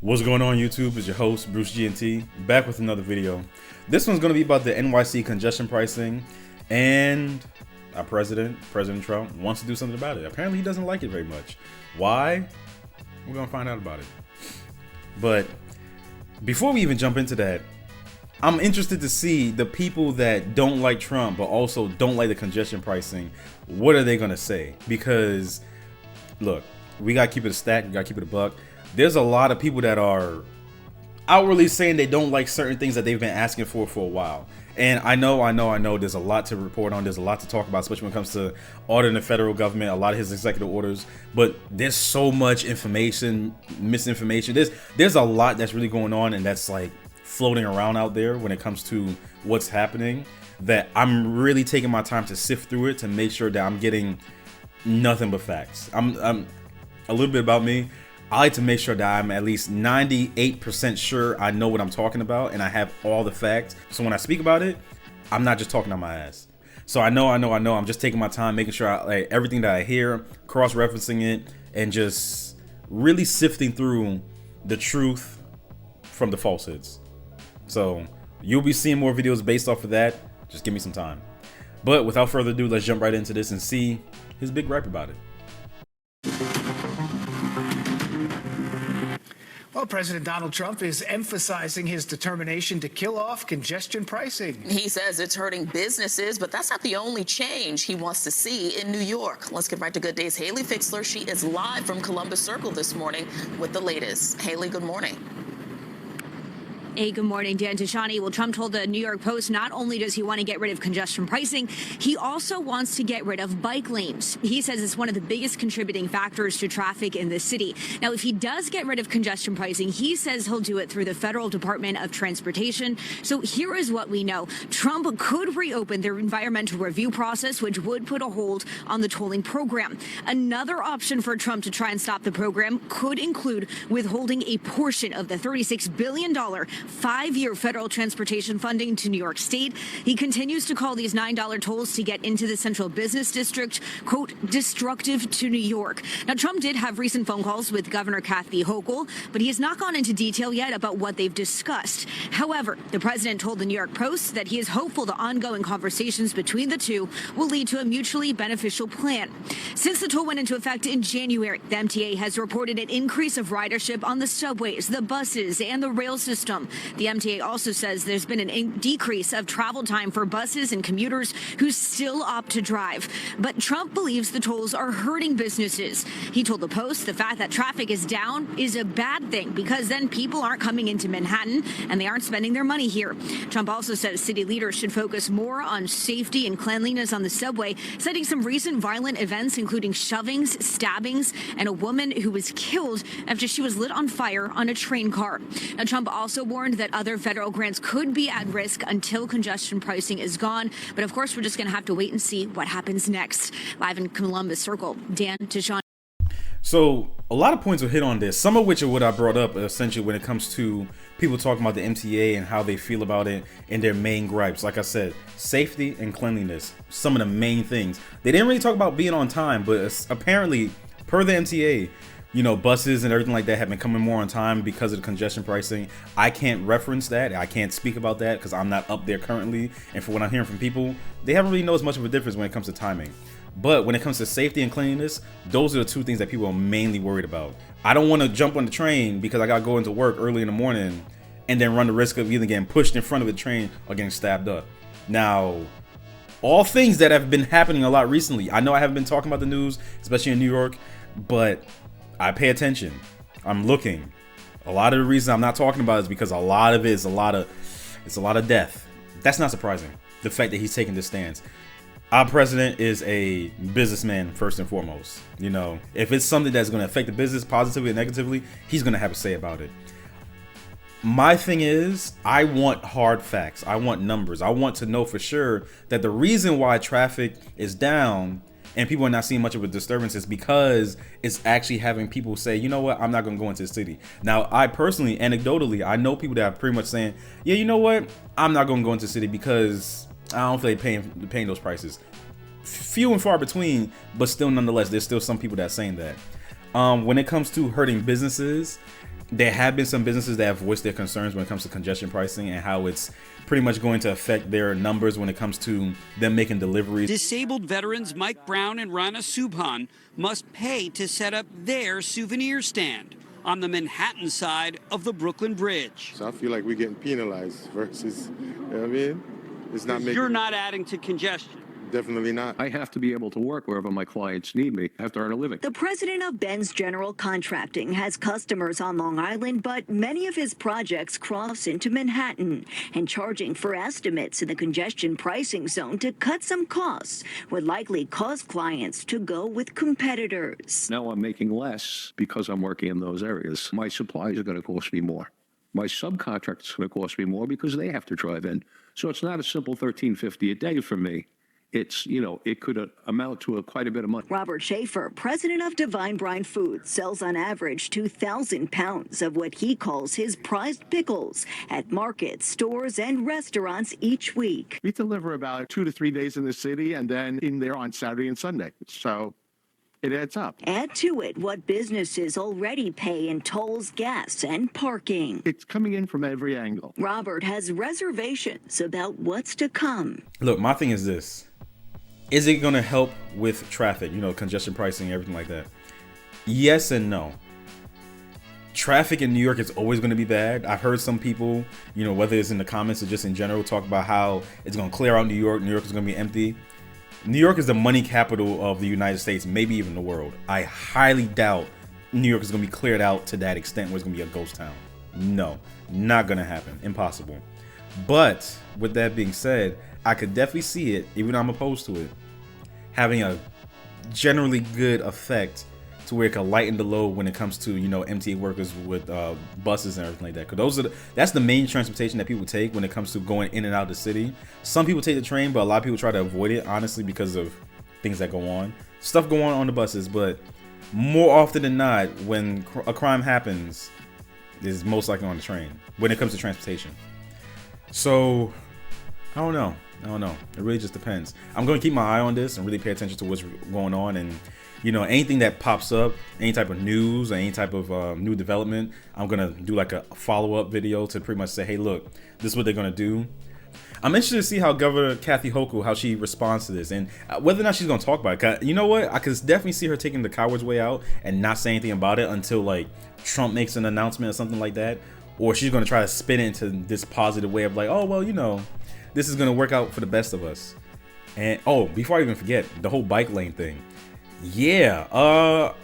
What's going on YouTube? It's your host Bruce GNT back with another video. This one's going to be about the NYC congestion pricing, and our President Trump wants to do something about it. Apparently he doesn't like it very much. Why? We're going to find out about it. But before we even jump into that, I'm interested to see the people that don't like Trump but also don't like the congestion pricing. What are they going to say? Because look, we got to keep it a stack, we got to keep it a buck. There's a lot of people that are outwardly saying they don't like certain things that they've been asking for a while. And I know there's a lot to report on. There's a lot to talk about, especially when it comes to auditing the federal government, a lot of his executive orders. But there's so much information, misinformation. There's a lot that's really going on and that's like floating around out there when it comes to what's happening, that I'm really taking my time to sift through it to make sure that I'm getting nothing but facts. I'm a little bit about me. I like to make sure that I'm at least 98% sure I know what I'm talking about and I have all the facts. So when I speak about it, I'm not just talking on my ass. So I know. I'm just taking my time, making sure everything that I hear, cross-referencing it, and just really sifting through the truth from the falsehoods. So you'll be seeing more videos based off of that. Just give me some time. But without further ado, let's jump right into this and see his big gripe about it. Well, President Donald Trump is emphasizing his determination to kill off congestion pricing. He says it's hurting businesses, but that's not the only change he wants to see in New York. Let's get right to Good Day's Haley Fixler. She is live from Columbus Circle this morning with the latest. Haley, good morning. Hey, good morning, Dan Tashani. Well, Trump told the New York Post not only does he want to get rid of congestion pricing, he also wants to get rid of bike lanes. He says it's one of the biggest contributing factors to traffic in the city. Now, if he does get rid of congestion pricing, he says he'll do it through the Federal Department of Transportation. So here is what we know. Trump could reopen their environmental review process, which would put a hold on the tolling program. Another option for Trump to try and stop the program could include withholding a portion of the $36 billion five-year federal transportation funding to New York State. He continues to call these $9 tolls to get into the central business district, quote, destructive to New York. Now, Trump did have recent phone calls with Governor Kathy Hochul, but he has not gone into detail yet about what they've discussed. However, the president told the New York Post that he is hopeful the ongoing conversations between the two will lead to a mutually beneficial plan. Since the toll went into effect in January, the MTA has reported an increase of ridership on the subways, the buses, and the rail system. The MTA also says there's been a decrease of travel time for buses and commuters who still opt to drive. But Trump believes the tolls are hurting businesses. He told the Post the fact that traffic is down is a bad thing because then people aren't coming into Manhattan and they aren't spending their money here. Trump also says city leaders should focus more on safety and cleanliness on the subway, citing some recent violent events, including shovings, stabbings, and a woman who was killed after she was lit on fire on a train car. Now, Trump also warned that other federal grants could be at risk until congestion pricing is gone. But of course, we're just going to have to wait and see what happens next. Live in Columbus Circle, Dan Tashani. So a lot of points were hit on this, some of which are what I brought up essentially when it comes to people talking about the MTA and how they feel about it and their main gripes. Like I said, safety and cleanliness, some of the main things. They didn't really talk about being on time, but apparently per the MTA, you know, buses and everything like that have been coming more on time because of the congestion pricing. I can't reference that. I can't speak about that because I'm not up there currently. And for what I'm hearing from people, they haven't really noticed much of a difference when it comes to timing. But when it comes to safety and cleanliness, those are the two things that people are mainly worried about. I don't want to jump on the train because I got to go into work early in the morning and then run the risk of either getting pushed in front of the train or getting stabbed up. Now, all things that have been happening a lot recently. I know I haven't been talking about the news, especially in New York, but I pay attention. I'm looking. A lot of the reason I'm not talking about it is because a lot of it is a lot of death. That's not surprising. The fact that he's taking this stance. Our president is a businessman first and foremost. You know, if it's something that's going to affect the business positively or negatively, he's going to have a say about it. My thing is, I want hard facts. I want numbers. I want to know for sure that the reason why traffic is down and people are not seeing much of a disturbance is because it's actually having people say, you know what, I'm not going to go into the city. Now, I personally, anecdotally, I know people that are pretty much saying, yeah, you know what, I'm not going to go into the city because I don't feel like paying those prices. Few and far between, but still, nonetheless, there's still some people that are saying that. When it comes to hurting businesses, there have been some businesses that have voiced their concerns when it comes to congestion pricing and how it's pretty much going to affect their numbers when it comes to them making deliveries. Disabled veterans Mike Brown and Rana Subhan must pay to set up their souvenir stand on the Manhattan side of the Brooklyn Bridge. So I feel like we're getting penalized versus, you know what I mean? It's not making... You're not adding to congestion. Definitely not. I have to be able to work wherever my clients need me. I have to earn a living. The president of Benz General Contracting has customers on Long Island, but many of his projects cross into Manhattan, and charging for estimates in the congestion pricing zone to cut some costs would likely cause clients to go with competitors. Now I'm making less because I'm working in those areas. My supplies are going to cost me more. My subcontractors are going to cost me more because they have to drive in. So it's not a simple $13.50 a day for me. It's, you know, it could amount to quite a bit of money. Robert Schaefer, president of Divine Brine Foods, sells on average 2,000 pounds of what he calls his prized pickles at markets, stores, and restaurants each week. We deliver about 2 to 3 days in the city and then in there on Saturday and Sunday. So it adds up. Add to it what businesses already pay in tolls, gas, and parking. It's coming in from every angle. Robert has reservations about what's to come. Look, my thing is this. Is it going to help with traffic, you know, congestion pricing, everything like that? Yes and no. Traffic in New York is always going to be bad. I've heard some people, you know, whether it's in the comments or just in general, talk about how it's going to clear out New York. New York is going to be empty. New York is the money capital of the United States, maybe even the world. I highly doubt New York is going to be cleared out to that extent where it's going to be a ghost town. No, not going to happen. Impossible. But with that being said, I could definitely see it, even though I'm opposed to it, having a generally good effect to where it can lighten the load when it comes to, you know, MTA workers with buses and everything like that. Because that's the main transportation that people take when it comes to going in and out of the city. Some people take the train, but a lot of people try to avoid it, honestly, because of things that go on. Stuff go on the buses, but more often than not, when a crime happens, is most likely on the train when it comes to transportation. So, I don't know. It really just depends. I'm going to keep my eye on this and really pay attention to what's going on. And, you know, anything that pops up, any type of news or any type of new development, I'm going to do like a follow-up video to pretty much say, hey, look, this is what they're going to do. I'm interested to see how Governor Kathy Hochul, how she responds to this and whether or not she's going to talk about it. 'Cause you know what? I could definitely see her taking the coward's way out and not say anything about it until like Trump makes an announcement or something like that. Or she's going to try to spin it into this positive way of like, oh, well, you know, this is going to work out for the best of us. And oh, before I even forget, the whole bike lane thing. Yeah,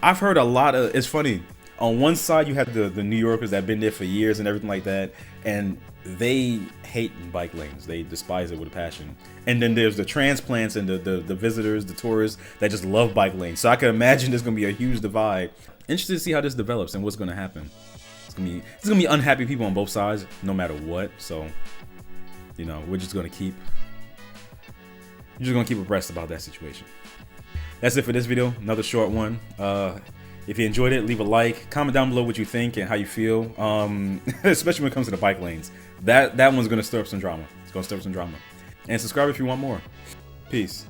I've heard a lot of, it's funny. On one side, you have the New Yorkers that have been there for years and everything like that. And they hate bike lanes. They despise it with a passion. And then there's the transplants and the visitors, the tourists that just love bike lanes. So I can imagine there's going to be a huge divide. Interested to see how this develops and what's going to happen. It's gonna be unhappy people on both sides, no matter what. So, you know, we're just gonna keep abreast about that situation. That's it for this video. Another short one. If you enjoyed it, leave a like, comment down below what you think and how you feel. Especially when it comes to the bike lanes. That one's gonna stir up some drama. It's gonna stir up some drama. And subscribe if you want more. Peace.